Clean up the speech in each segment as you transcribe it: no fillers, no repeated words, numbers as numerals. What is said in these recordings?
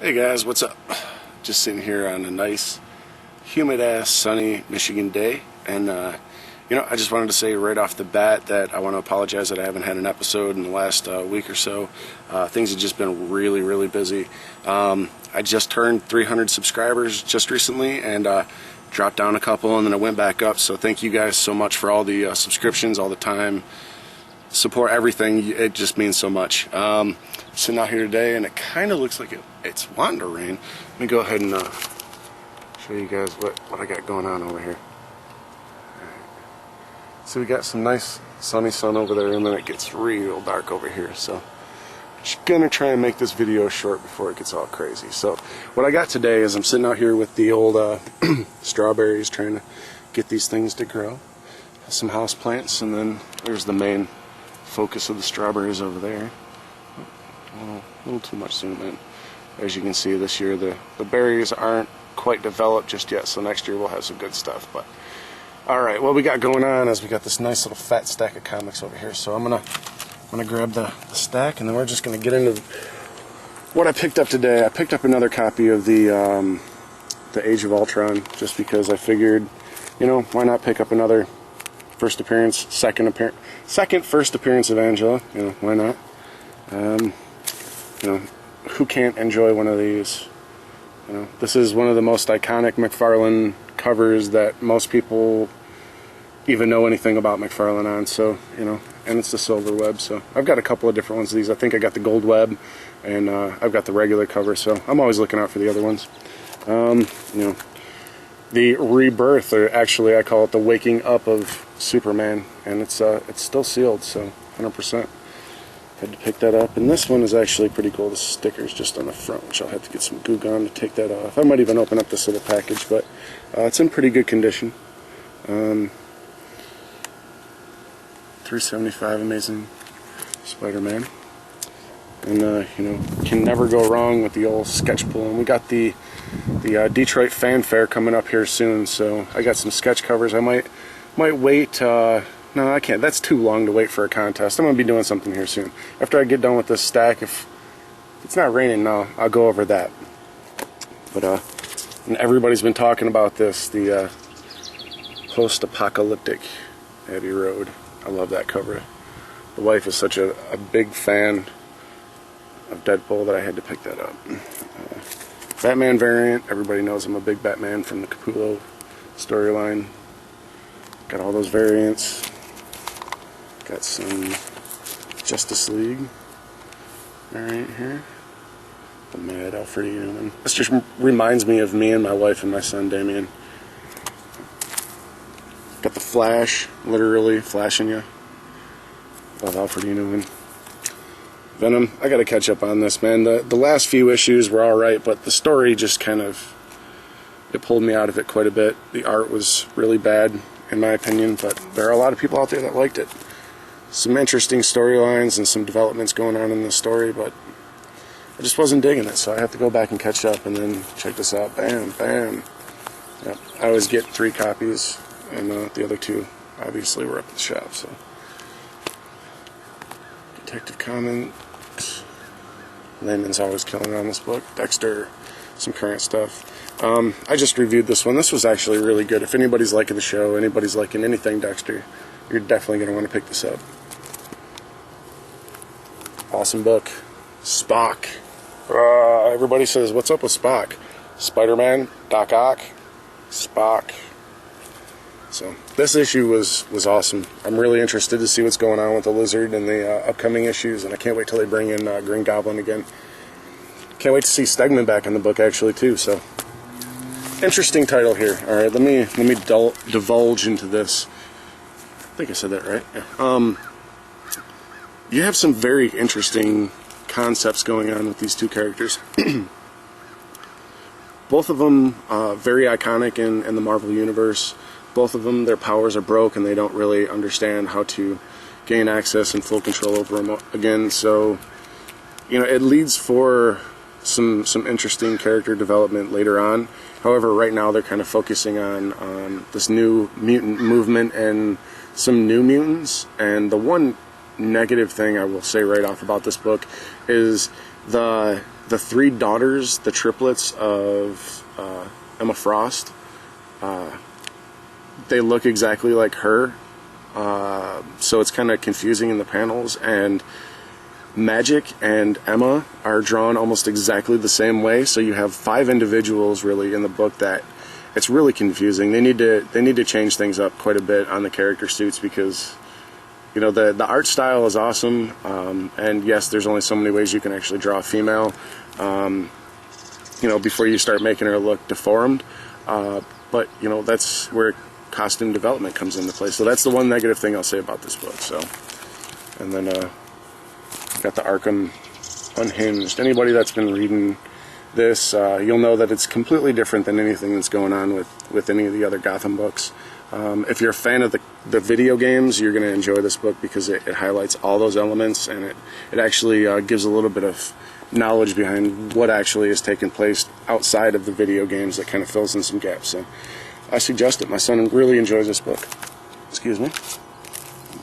Hey guys, what's up? Just sitting here on a nice, humid-ass, sunny Michigan day, and I just wanted to say right off the bat that I want to apologize that I haven't had an episode in the last week or so. Things have just been really, really busy. I just turned 300 subscribers just recently, and dropped down a couple, and then I went back up. So thank you guys so much for all the subscriptions, all the time, support, everything. It just means so much. Sitting out here today, and it kind of looks like it's wanting to rain. Let me go ahead and show you guys what I got going on over here. So we got some nice sunny sun over there, and then it gets real dark over here. So just gonna try and make this video short before it gets all crazy. So what I got today is I'm sitting out here with the old strawberries, trying to get these things to grow. Some house plants, and then there's the main focus of the strawberries over there. A little too much zoom in. As you can see, this year the berries aren't quite developed just yet, so next year we'll have some good stuff. But alright, what we got going on is we got this nice little fat stack of comics over here. So I'm gonna grab the stack, and then we're just gonna get into what I picked up today. I picked up another copy of the Age of Ultron, just because I figured, why not pick up another first appearance, second first appearance of Angela, why not? Who can't enjoy one of these? This is one of the most iconic McFarlane covers that most people even know anything about McFarlane on. So, and it's the silver web. So I've got a couple of different ones of these. I think I got the gold web, and I've got the regular cover. So I'm always looking out for the other ones. The rebirth, or actually I call it the waking up of Superman, and it's still sealed, so 100%. Had to pick that up, and this one is actually pretty cool. The sticker's just on the front, which I'll have to get some Goo Gone to take that off. I might even open up this little package, but it's in pretty good condition. 375 Amazing Spider-Man, and can never go wrong with the old sketch pool. And we got the Detroit Fan Fair coming up here soon, so I got some sketch covers. I might wait. No, I can't. That's too long to wait for a contest. I'm going to be doing something here soon. After I get done with this stack, if it's not raining now, I'll go over that. But, and everybody's been talking about this, the post-apocalyptic Abbey Road. I love that cover. The wife is such a big fan of Deadpool that I had to pick that up. Batman variant. Everybody knows I'm a big Batman from the Capullo storyline. Got all those variants. Got some Justice League variant here. The Mad Alfred E. Newman. This just reminds me of me and my wife and my son Damien. Got the Flash, literally flashing you. Love Alfred E. Newman. Venom. I gotta catch up on this, man. The last few issues were alright, but the story just it pulled me out of it quite a bit. The art was really bad, in my opinion, but there are a lot of people out there that liked it. Some interesting storylines and some developments going on in the story, but I just wasn't digging it, so I have to go back and catch up. And then check this out. Bam, bam. Yep. I always get 3 copies, and the other 2 obviously were up at the shop. So Detective Comics. Layman's always killing on this book. Dexter. Some current stuff. I just reviewed this one. This was actually really good. If anybody's liking the show, anybody's liking anything Dexter, you're definitely going to want to pick this up. Awesome book. Spock. Everybody says, what's up with Spock? Spider-Man, Doc Ock, Spock. So this issue was awesome. I'm really interested to see what's going on with the Lizard in the upcoming issues, and I can't wait till they bring in Green Goblin again. Can't wait to see Stegman back in the book actually too. So interesting title here. All right, let me divulge into this. I think I said that right. Yeah. You have some very interesting concepts going on with these 2 characters. Both of them very iconic in the Marvel Universe. Both of them, their powers are broke, and they don't really understand how to gain access and full control over them again. So, it leads for some interesting character development later on. However, right now they're kind of focusing on this new mutant movement and some new mutants. And the one negative thing I will say right off about this book is the the three daughters, the triplets of Emma Frost, they look exactly like her, so it's kind of confusing in the panels. And Magik and Emma are drawn almost exactly the same way, so you have 5 individuals really in the book that it's really confusing. They need to change things up quite a bit on the character suits, because you know the art style is awesome, and yes, there's only so many ways you can actually draw a female, you know, before you start making her look deformed, but you know, that's where costume development comes into play. So that's the one negative thing I'll say about this book. So, and then got the Arkham Unhinged. Anybody that's been reading this, you'll know that it's completely different than anything that's going on with any of the other Gotham books. If you're a fan of the video games, you're going to enjoy this book, because it highlights all those elements, and it actually gives a little bit of knowledge behind what actually is taking place outside of the video games that kind of fills in some gaps. So I suggest it. My son really enjoys this book. Excuse me.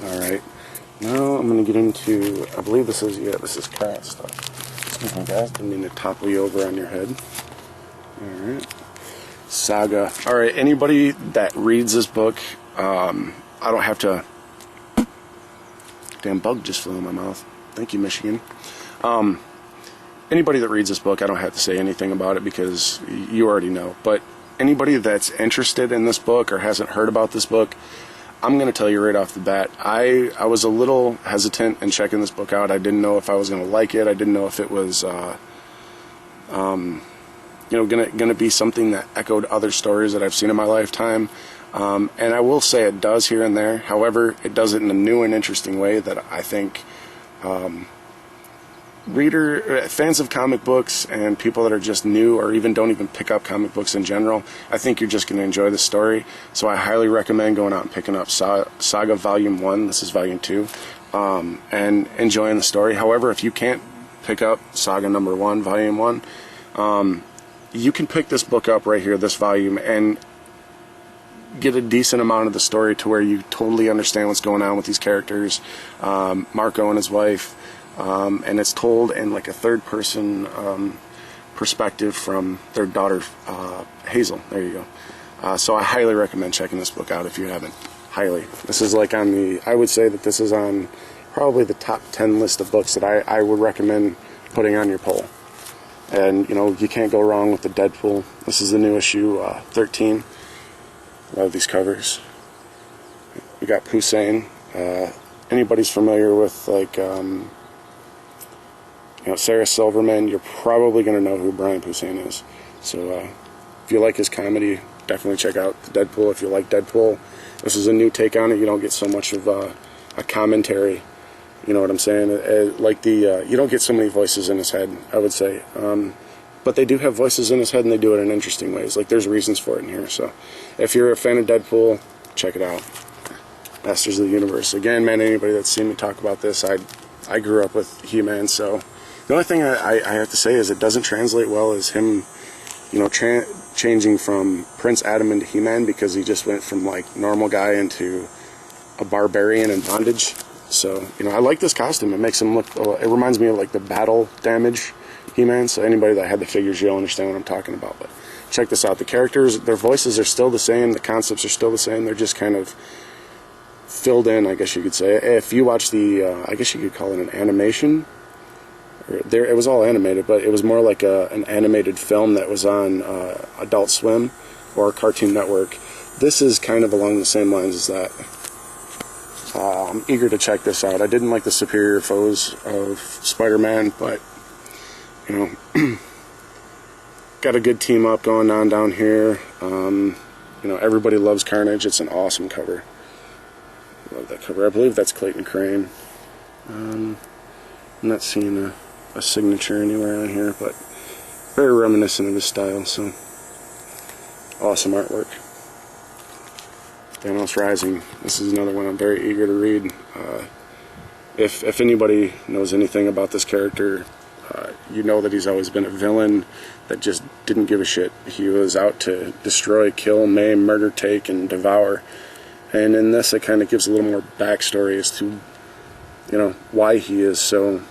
Alright. Now I'm going to get into, I believe this is cat stuff. Excuse me guys, didn't mean to topple you over on your head. Alright. Saga. Alright, anybody that reads this book, I don't have to... Damn bug just flew in my mouth. Thank you, Michigan. Anybody that reads this book, I don't have to say anything about it, because you already know. But anybody that's interested in this book or hasn't heard about this book, I'm going to tell you right off the bat, I was a little hesitant in checking this book out. I didn't know if I was going to like it. I didn't know if it was, you know, going to be something that echoed other stories that I've seen in my lifetime. And I will say it does here and there. However, it does it in a new and interesting way that I think fans of comic books and people that are just new, or even don't even pick up comic books in general, I think you're just going to enjoy the story. So I highly recommend going out and picking up Saga Volume 1, this is Volume 2, and enjoying the story. However, if you can't pick up Saga number 1, Volume 1, you can pick this book up right here, this volume, and get a decent amount of the story to where you totally understand what's going on with these characters, Marco and his wife. And it's told in like a third-person perspective from their daughter, Hazel. There you go. So I highly recommend checking this book out if you haven't. Highly. This is like on the, I would say that this is on probably the top 10 list of books that I would recommend putting on your poll. And, you know, you can't go wrong with the Deadpool. This is the new issue, 13. Love these covers. We got Hussein. Anybody's familiar with, like, you know, Sarah Silverman, you're probably going to know who Brian Posehn is. So if you like his comedy, definitely check out Deadpool. If you like Deadpool, this is a new take on it. You don't get so much of a commentary. You know what I'm saying? Like you don't get so many voices in his head, I would say. But they do have voices in his head, and they do it in interesting ways. Like, there's reasons for it in here. So if you're a fan of Deadpool, check it out. Masters of the Universe. Again, man, anybody that's seen me talk about this, I grew up with He-Man, so the only thing I have to say is it doesn't translate well as him, you know, changing from Prince Adam into He-Man, because he just went from, like, normal guy into a barbarian in bondage. So, you know, I like this costume. It makes him look, it reminds me of, like, the Battle Damage He-Man, so anybody that had the figures, you'll understand what I'm talking about. But check this out. The characters, their voices are still the same. The concepts are still the same. They're just kind of filled in, I guess you could say. If you watch the, I guess you could call it an animation. It was all animated, but it was more like an animated film that was on Adult Swim or Cartoon Network. This is kind of along the same lines as that. I'm eager to check this out. I didn't like the Superior Foes of Spider-Man, but, you know, got a good team up going on down here. You know, everybody loves Carnage. It's an awesome cover. Love that cover. I believe that's Clayton Crane. I'm not seeing a signature anywhere on here, but very reminiscent of his style, so awesome artwork. Thanos Rising. This is another one I'm very eager to read. If anybody knows anything about this character, you know that he's always been a villain that just didn't give a shit. He was out to destroy, kill, maim, murder, take, and devour. And in this, it kind of gives a little more backstory as to, you know, why he is so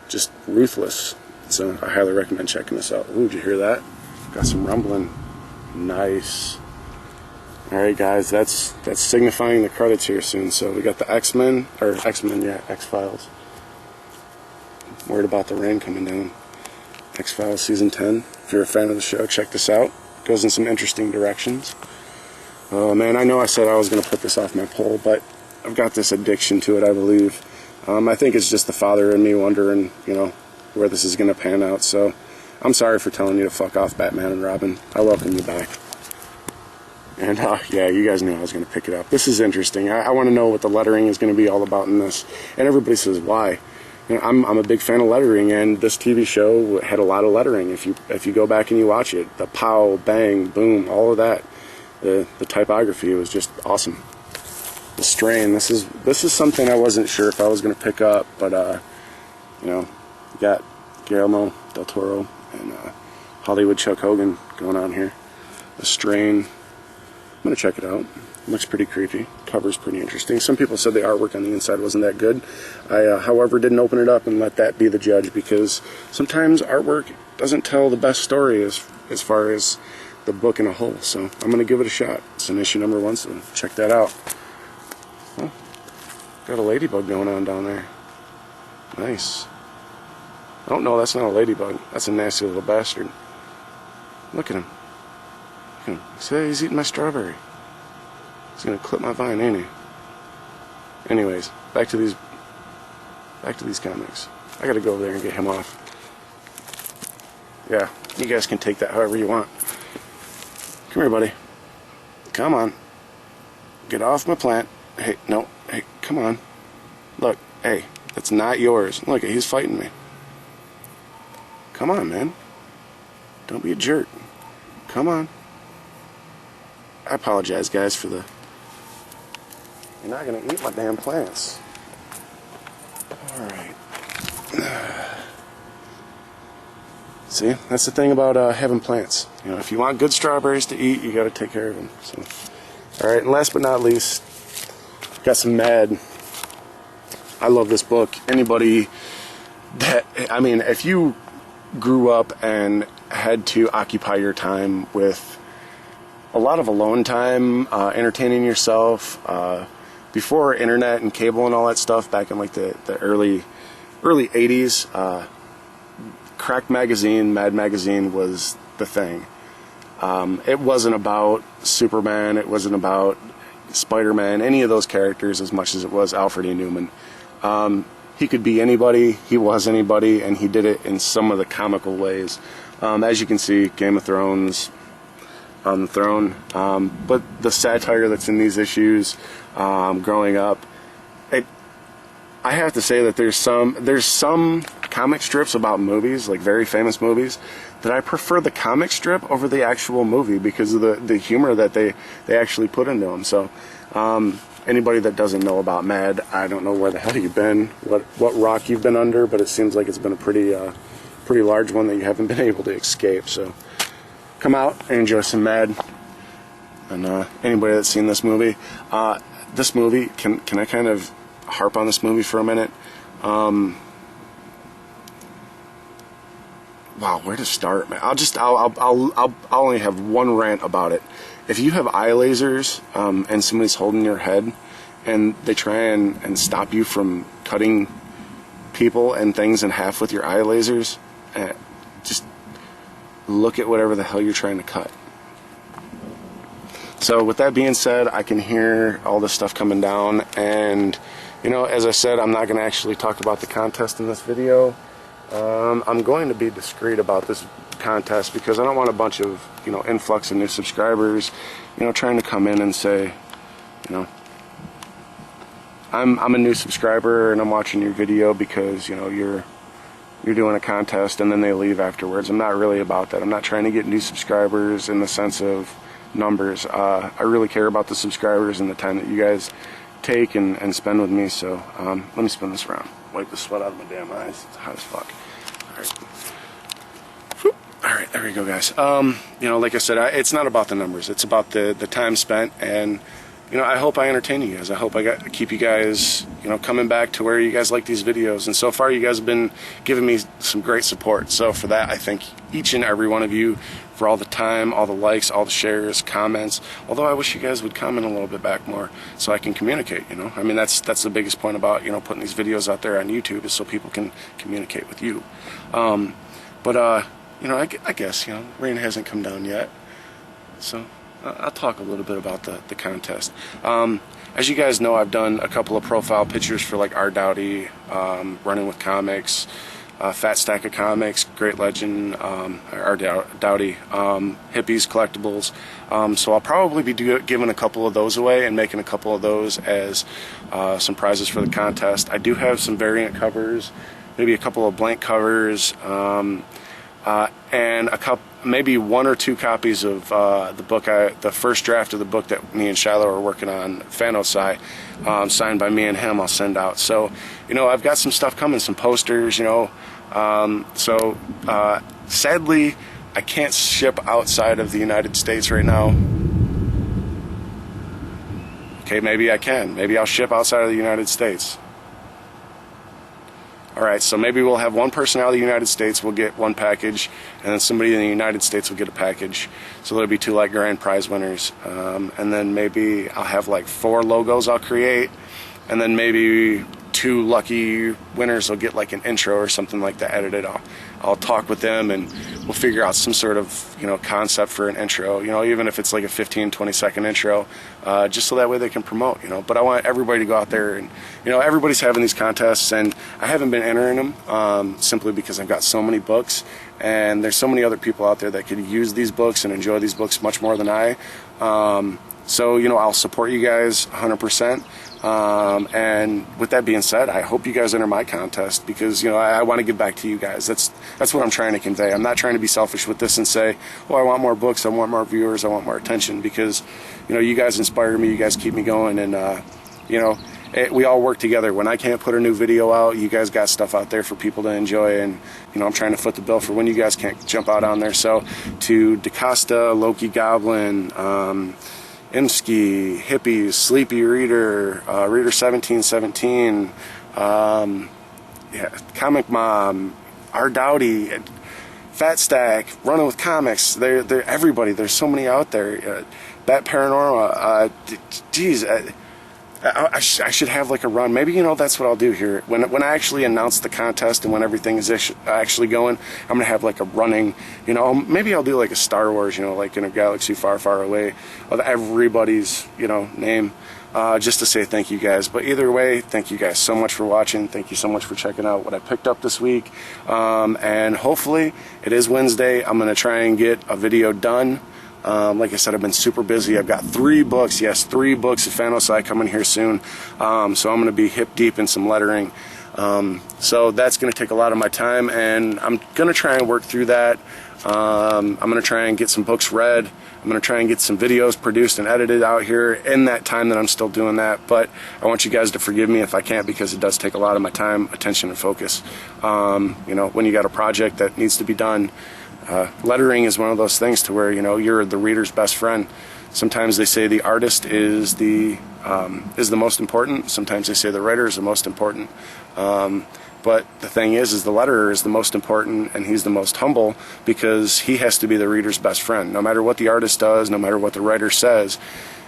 just ruthless. So I highly recommend checking this out. Ooh, did you hear that? Got some rumbling. Nice. Alright guys, that's signifying the credits here soon. So we got the X-Men, yeah, X-Files. Worried about the rain coming down. X-Files Season 10. If you're a fan of the show, check this out. Goes in some interesting directions. Oh man, I know I said I was going to put this off my pole, but I've got this addiction to it, I believe. I think it's just the father in me wondering, you know, where this is going to pan out. So I'm sorry for telling you to fuck off, Batman and Robin. I welcome you back. And yeah, you guys knew I was going to pick it up. This is interesting. I want to know what the lettering is going to be all about in this. And everybody says, why? You know, I'm a big fan of lettering, and this TV show had a lot of lettering. If you go back and you watch it, the pow, bang, boom, all of that, the typography was just awesome. The strain. This is something I wasn't sure if I was going to pick up, but you know, you got Guillermo del Toro and Hollywood Chuck Hogan going on here. The strain. I'm going to check it out. It looks pretty creepy. Cover's pretty interesting. Some people said the artwork on the inside wasn't that good. I, however, didn't open it up and let that be the judge, because sometimes artwork doesn't tell the best story as far as the book in a whole. So I'm going to give it a shot. It's in issue number 1, so check that out. Oh, got a ladybug going on down there. Nice. Oh no, that's not a ladybug. That's a nasty little bastard. Look at him. See, he's eating my strawberry. He's gonna clip my vine, ain't he? Anyways, back to these comics. I gotta go over there and get him off. Yeah, you guys can take that however you want. Come here, buddy. Come on. Get off my plant. Hey, no. Hey, come on. Look, hey, that's not yours. Look, he's fighting me. Come on, man. Don't be a jerk. Come on. I apologize, guys, for the... You're not going to eat my damn plants. Alright. See, that's the thing about having plants. You know, if you want good strawberries to eat, you got to take care of them. So, alright, and last but not least, got some Mad. I love this book. Anybody that... I mean, if you grew up and had to occupy your time with a lot of alone time, entertaining yourself, before internet and cable and all that stuff, back in like the early 80s, Cracked Magazine, Mad Magazine was the thing. It wasn't about Superman, it wasn't about Spider-Man, any of those characters as much as it was Alfred E. Newman. He could be anybody, he was anybody, and he did it in some of the comical ways. As you can see, Game of Thrones, on the throne, but the satire that's in these issues, growing up, I have to say that there's some comic strips about movies, like very famous movies, that I prefer the comic strip over the actual movie because of the humor that they actually put into them. So anybody that doesn't know about Mad, I don't know where the hell you've been, what rock you've been under, but it seems like it's been a pretty large one that you haven't been able to escape. So come out and enjoy some Mad. And anybody that's seen this movie, can I kind of harp on this movie for a minute? Wow, where to start, man? I'll only have one rant about it. If you have eye lasers and somebody's holding your head and they try and stop you from cutting people and things in half with your eye lasers, just look at whatever the hell you're trying to cut. So with that being said, I can hear all this stuff coming down, and you know, as I said, I'm not going to actually talk about the contest in this video. I'm going to be discreet about this contest because I don't want a bunch of, you know, influx of new subscribers, you know, trying to come in and say, you know, I'm a new subscriber and I'm watching your video because, you know, you're doing a contest, and then they leave afterwards. I'm not really about that. I'm not trying to get new subscribers in the sense of numbers. I really care about the subscribers and the time that you guys take and spend with me. So let me spin this around. Wipe the sweat out of my damn eyes. It's hot as fuck. Alright, there we go, guys. You know, like I said, it's not about the numbers. It's about the time spent, and you know, I hope I entertain you guys. I hope I keep you guys, you coming back to where you guys like these videos. And so far you guys have been giving me some great support. So for that, I thank each and every one of you for all the time, all the likes, all the shares, comments. Although I wish you guys would comment a little bit back more so I can communicate, I mean, that's the biggest point about, putting these videos out there on YouTube, is so people can communicate with you. I guess, rain hasn't come down yet. So I'll talk a little bit about the contest. As you guys know, I've done a couple of profile pictures for like R. Dowdy, Running with Comics, Fat Stack of Comics, Great Legend, R. Dowdy, Hippies Collectibles. So I'll probably be giving a couple of those away and making a couple of those as some prizes for the contest. I do have some variant covers, maybe a couple of blank covers, and maybe 1 or 2 copies of the book, the first draft of the book that me and Shiloh are working on, Phanosci, signed by me and him, I'll send out. So, I've got some stuff coming, some posters, sadly, I can't ship outside of the United States right now. Okay, maybe I can. Maybe I'll ship outside of the United States. Alright, so maybe we'll have one person out of the United States will get one package, and then somebody in the United States will get a package. So there'll be 2 like grand prize winners. And then maybe I'll have like 4 logos I'll create, and then maybe 2 lucky winners will get like an intro or something like that edited. I'll talk with them and we'll figure out some sort of concept for an intro, even if it's like a 15-20 second intro, just so that way they can promote, but I want everybody to go out there and everybody's having these contests, and I haven't been entering them simply because I've got so many books, and there's so many other people out there that could use these books and enjoy these books much more than I. So I'll support you guys 100%. And with that being said, I hope you guys enter my contest, because I want to give back to you guys. That's what I'm trying to convey. I'm not trying to be selfish with this and say, I want more books, I want more viewers, I want more attention, because you guys inspire me, you guys keep me going, and we all work together. When I can't put a new video out, you guys got stuff out there for people to enjoy, and I'm trying to foot the bill for when you guys can't jump out on there. So to DaCosta, Loki Goblin, Imsky, Hippies, Sleepy Reader, Reader 1717, Comic Mom, R. Dowdy, Fat Stack, Running with Comics, they're everybody. There's so many out there. Bat Paranormal, geez, I should have like a run. Maybe that's what I'll do here. When I actually announce the contest and when everything is actually going, I'm gonna have like a running. Maybe I'll do like a Star Wars. Like in a galaxy far, far away, of everybody's name, just to say thank you guys. But either way, thank you guys so much for watching. Thank you so much for checking out what I picked up this week. And hopefully it is Wednesday. I'm gonna try and get a video done. Like I said, I've been super busy. I've got 3 books, yes, 3 books of Phanosci coming here soon. So I'm going to be hip deep in some lettering. So that's going to take a lot of my time, and I'm going to try and work through that. I'm going to try and get some books read. I'm going to try and get some videos produced and edited out here in that time that I'm still doing that. But I want you guys to forgive me if I can't, because it does take a lot of my time, attention, and focus. When you got a project that needs to be done, lettering is one of those things to where you're the reader's best friend. Sometimes they say the artist is the most important. Sometimes they say the writer is the most important. But the thing is the letterer is the most important, and he's the most humble, because he has to be the reader's best friend. No matter what the artist does, no matter what the writer says,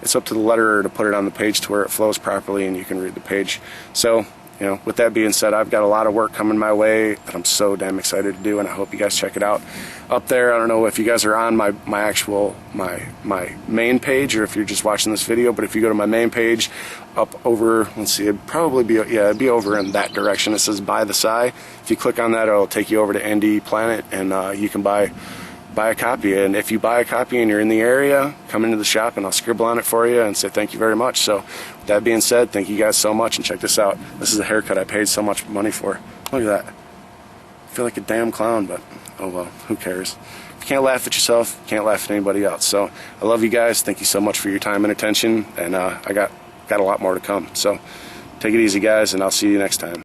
it's up to the letterer to put it on the page to where it flows properly and you can read the page. So with that being said, I've got a lot of work coming my way that I'm so damn excited to do, and I hope you guys check it out. Up there, I don't know if you guys are on my main page, or if you're just watching this video, but if you go to my main page, up over, let's see, it'd be over in that direction. It says Buy the Sci. If you click on that, it'll take you over to Indie Planet, and you can buy a copy. And if you buy a copy and you're in the area, come into the shop and I'll scribble on it for you and say thank you very much. So with that being said, thank you guys so much, and check this out. This is a haircut I paid so much money for. Look at that. I feel like a damn clown, but oh well, who cares? If you can't laugh at yourself, you can't laugh at anybody else. So I love you guys. Thank you so much for your time and attention, and I got a lot more to come. So take it easy, guys, and I'll see you next time.